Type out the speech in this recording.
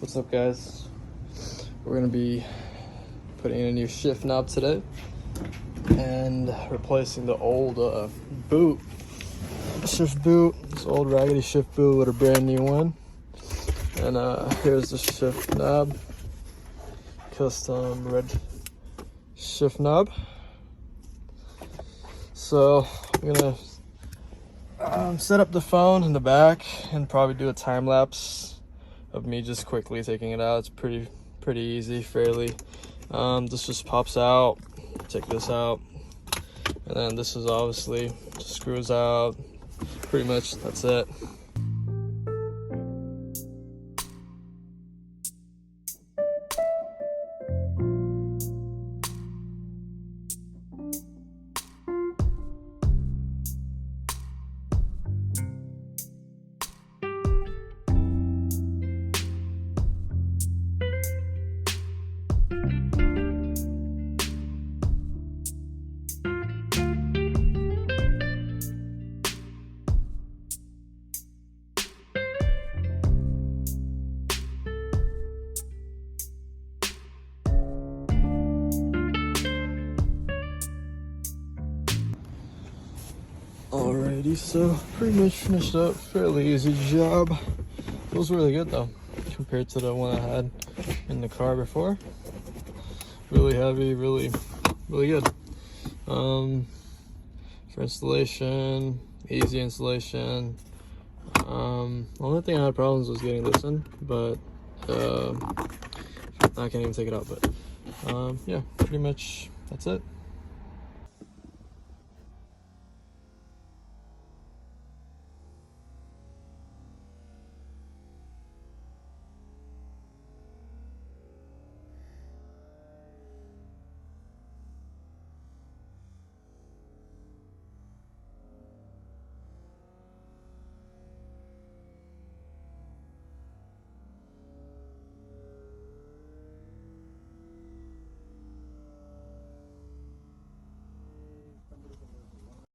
What's up, guys? We're gonna be putting in a new shift knob today and replacing the old shift boot, this old raggedy shift boot with a brand new one. And here's the shift knob, custom red shift knob. So I'm gonna set up the phone in the back and probably do a time lapse of me just quickly taking it out. It's pretty easy, fairly. This just pops out. Take this out, and then this is obviously just screws out. Pretty much that's it. Alrighty, so pretty much finished up. Fairly easy job. Feels really good though, compared to the one I had in the car before. Really heavy, really good. For installation, easy installation. The only thing I had problems was getting this in, but I can't even take it out. But yeah, pretty much that's it.